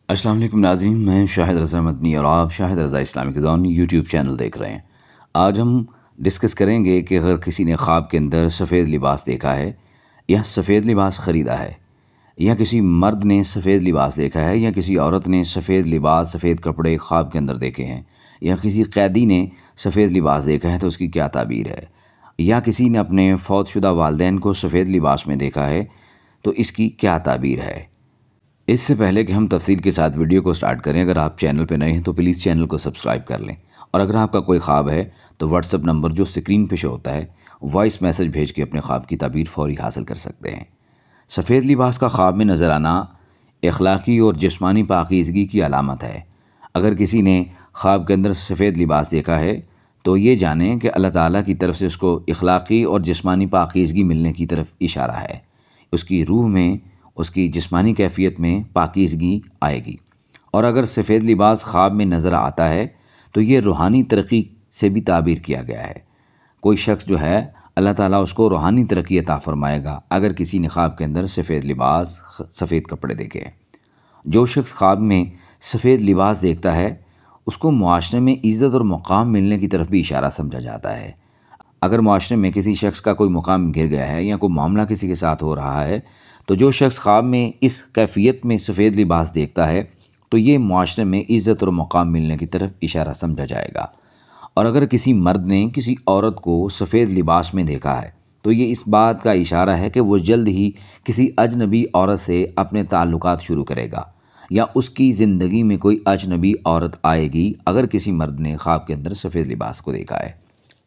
السلام علیکم ناظرین، میں شاہد رضا مدنی اور آپ شاہد رضا اسلامک زون یوٹیوب چینل دیکھ رہے ہیں۔ آج ہم ڈسکس کریں گے کہ اگر کسی نے خواب کے اندر سفید لباس دیکھا ہے یا سفید لباس خریدا ہے، یا کسی مرد نے سفید لباس دیکھا ہے یا کسی عورت نے سفید لباس سفید کپڑے خواب کے اندر دیکھے ہیں، یا کسی قیدی نے سفید لباس دیکھا ہے تو اس کی کیا تعبیر ہے، یا کسی نے اپنے فوت شدہ والدین کو سفید لباس میں دیکھا ہے تو اس کی کیا تعبیر ہے۔ اس سے پہلے کہ ہم تفصیل کے ساتھ ویڈیو کو سٹارٹ کریں، اگر آپ چینل پہ نئے ہیں تو پلیز چینل کو سبسکرائب کر لیں، اور اگر آپ کا کوئی خواب ہے تو واٹس ایپ نمبر جو سکرین پہ شو ہوتا ہے وائس میسج بھیج کے اپنے خواب کی تعبیر فوری حاصل کر سکتے ہیں۔ سفید لباس کا خواب میں نظر آنا اخلاقی اور جسمانی پاکیزگی کی علامت ہے۔ اگر کسی نے خواب کے اندر سفید لباس دیکھا ہے تو یہ جانیں کہ اللہ تعالیٰ کی طرف سے اس کو اخلاقی اور جسمانی پاکیزگی ملنے کی طرف اشارہ ہے۔ اس کی روح میں، اس کی جسمانی کیفیت میں پاکیزگی آئے گی۔ اور اگر سفید لباس خواب میں نظر آتا ہے تو یہ روحانی ترقی سے بھی تعبیر کیا گیا ہے۔ کوئی شخص جو ہے اللہ تعالیٰ اس کو روحانی ترقی عطا فرمائے گا اگر کسی نے خواب کے اندر سفید لباس سفید کپڑے دیکھے ہیں۔ جو شخص خواب میں سفید لباس دیکھتا ہے اس کو معاشرے میں عزت اور مقام ملنے کی طرف بھی اشارہ سمجھا جاتا ہے۔ اگر معاشرے میں کسی شخص کا کوئی مقام گر گیا ہے یا کوئی معاملہ کسی کے ساتھ ہو رہا ہے تو جو شخص خواب میں اس کیفیت میں سفید لباس دیکھتا ہے تو یہ معاشرے میں عزت اور مقام ملنے کی طرف اشارہ سمجھا جائے گا۔ اور اگر کسی مرد نے کسی عورت کو سفید لباس میں دیکھا ہے تو یہ اس بات کا اشارہ ہے کہ وہ جلد ہی کسی اجنبی عورت سے اپنے تعلقات شروع کرے گا، یا اس کی زندگی میں کوئی اجنبی عورت آئے گی اگر کسی مرد نے خواب کے اندر سفید لباس کو دیکھا ہے۔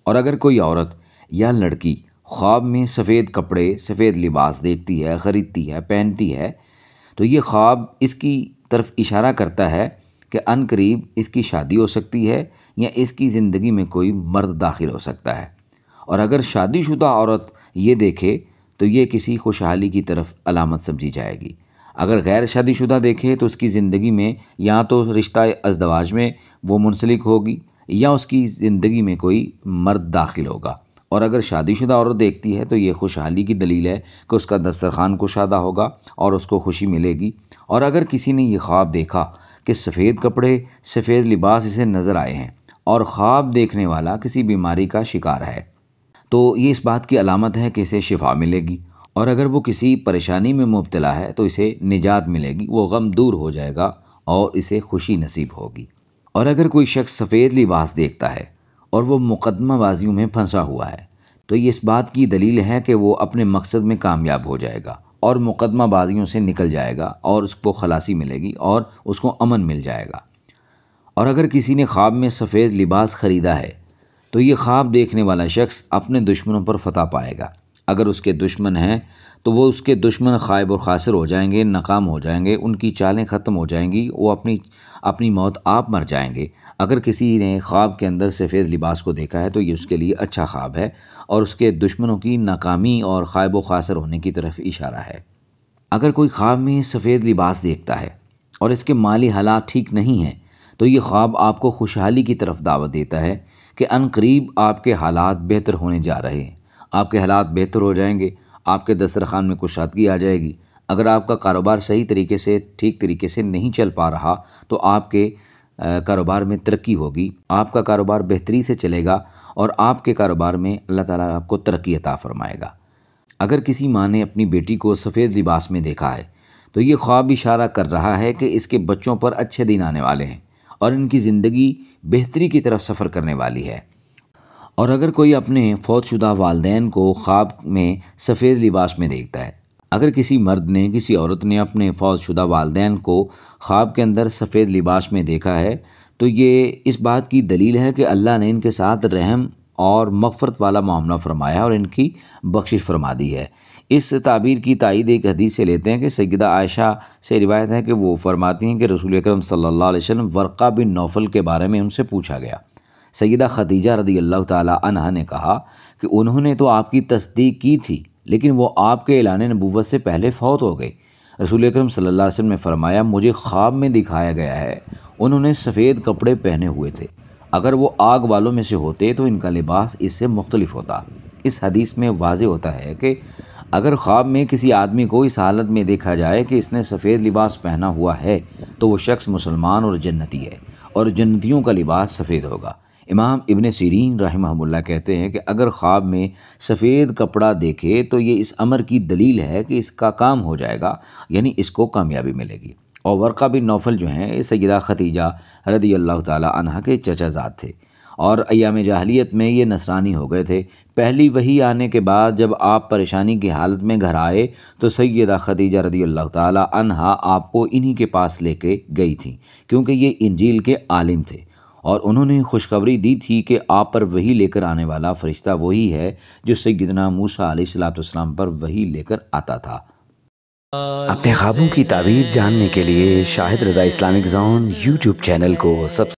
اور اگر کوئی عورت یا لڑکی خواب میں سفید کپڑے سفید لباس دیکھتی ہے، خریدتی ہے، پہنتی ہے تو یہ خواب اس کی طرف اشارہ کرتا ہے کہ عن قریب اس کی شادی ہو سکتی ہے یا اس کی زندگی میں کوئی مرد داخل ہو سکتا ہے۔ اور اگر شادی شدہ عورت یہ دیکھے تو یہ کسی خوشحالی کی طرف علامت سمجھی جائے گی۔ اگر غیر شادی شدہ دیکھے تو اس کی زندگی میں یا تو رشتہ ازدواج میں وہ منسلک ہوگی یا اس کی زندگی میں کوئی مرد داخل ہوگا۔ اور اگر شادی شدہ عورت دیکھتی ہے تو یہ خوشحالی کی دلیل ہے کہ اس کا دسترخوان کشادہ ہوگا اور اس کو خوشی ملے گی۔ اور اگر کسی نے یہ خواب دیکھا کہ سفید کپڑے سفید لباس اسے نظر آئے ہیں اور خواب دیکھنے والا کسی بیماری کا شکار ہے تو یہ اس بات کی علامت ہے کہ اسے شفا ملے گی۔ اور اگر وہ کسی پریشانی میں مبتلا ہے تو اسے نجات ملے گی، وہ غم دور ہو جائے گا اور اسے خوشی نصیب ہوگی۔ اور اگر کوئی شخص سفید لباس دیکھتا ہے اور وہ مقدمہ بازیوں میں پھنسا ہوا ہے تو یہ اس بات کی دلیل ہے کہ وہ اپنے مقصد میں کامیاب ہو جائے گا اور مقدمہ بازیوں سے نکل جائے گا اور اس کو خلاصی ملے گی اور اس کو امن مل جائے گا۔ اور اگر کسی نے خواب میں سفید لباس خریدا ہے تو یہ خواب دیکھنے والا شخص اپنے دشمنوں پر فتح پائے گا۔ اگر اس کے دشمن ہیں تو وہ اس کے دشمن خائب اور خاسر ہو جائیں گے، ناکام ہو جائیں گے، ان کی چالیں ختم ہو جائیں گی، وہ اپنی موت آپ مر جائیں گے۔ اگر کسی نے خواب کے اندر سفید لباس کو دیکھا ہے تو یہ اس کے لیے اچھا خواب ہے اور اس کے دشمنوں کی ناکامی اور خائب و خاسر ہونے کی طرف اشارہ ہے۔ اگر کوئی خواب میں سفید لباس دیکھتا ہے اور اس کے مالی حالات ٹھیک نہیں ہیں تو یہ خواب آپ کو خوشحالی کی طرف دعوت دیتا ہے کہ عن قریب آپ کے حالات بہتر ہونے جا رہے ہیں، آپ کے حالات بہتر ہو جائیں گے، آپ کے دسترخوان میں کشادگی آ جائے گی۔ اگر آپ کا کاروبار صحیح طریقے سے ٹھیک طریقے سے نہیں چل پا رہا تو آپ کے کاروبار میں ترقی ہوگی، آپ کا کاروبار بہتری سے چلے گا اور آپ کے کاروبار میں اللہ تعالیٰ آپ کو ترقی عطا فرمائے گا۔ اگر کسی ماں نے اپنی بیٹی کو سفید لباس میں دیکھا ہے تو یہ خواب اشارہ کر رہا ہے کہ اس کے بچوں پر اچھے دن آنے والے ہیں اور ان کی زندگی بہتری کی طرف سفر کرنے والی ہے۔ اور اگر کوئی اپنے فوت شدہ والدین کو خواب میں سفید لباس میں دیکھتا ہے، اگر کسی مرد نے کسی عورت نے اپنے فوت شدہ والدین کو خواب کے اندر سفید لباس میں دیکھا ہے تو یہ اس بات کی دلیل ہے کہ اللہ نے ان کے ساتھ رحم اور مغفرت والا معاملہ فرمایا اور ان کی بخشش فرما دی ہے۔ اس تعبیر کی تائید ایک حدیث سے لیتے ہیں کہ سیدہ عائشہ سے روایت ہے کہ وہ فرماتی ہیں کہ رسول اکرم صلی اللہ علیہ وسلم ورقہ بن نوفل کے بارے میں ان سے پوچھا گیا۔ سیدہ خدیجہ رضی اللہ تعالی عنہا نے کہا کہ انہوں نے تو آپ کی تصدیق کی تھی لیکن وہ آپ کے اعلان نبوت سے پہلے فوت ہو گئے۔ رسول اکرم صلی اللہ علیہ وسلم نے فرمایا مجھے خواب میں دکھایا گیا ہے انہوں نے سفید کپڑے پہنے ہوئے تھے، اگر وہ آگ والوں میں سے ہوتے تو ان کا لباس اس سے مختلف ہوتا۔ اس حدیث میں واضح ہوتا ہے کہ اگر خواب میں کسی آدمی کو اس حالت میں دیکھا جائے کہ اس نے سفید لباس پہنا ہوا ہے تو وہ شخص مسلمان اور جنتی ہے، اور جنتیوں کا لباس سفید ہوگا۔ امام ابن سیرین رحمہ اللہ کہتے ہیں کہ اگر خواب میں سفید کپڑا دیکھے تو یہ اس امر کی دلیل ہے کہ اس کا کام ہو جائے گا، یعنی اس کو کامیابی ملے گی۔ اور ورقہ بن نوفل جو ہیں سیدہ خدیجہ رضی اللہ تعالی عنہا کے چچا زاد تھے، اور ایام جاہلیت میں یہ نصرانی ہو گئے تھے۔ پہلی وحی آنے کے بعد جب آپ پریشانی کی حالت میں گھر آئے تو سیدہ خدیجہ رضی اللہ تعالی عنہا آپ کو انہی کے پاس لے کے گئی تھیں، کیونکہ یہ انجیل کے عالم تھے، اور انہوں نے خوشخبری دی تھی کہ آپ پر وحی لے کر آنے والا فرشتہ وہی ہے جو سیدنا موسیٰ علیہ السلام پر وحی لے کر آتا تھا۔ اپنے خوابوں کی تعبیر جاننے کے لیے شاہد رضا اسلامک زون یوٹیوب چینل کو سبسکرائب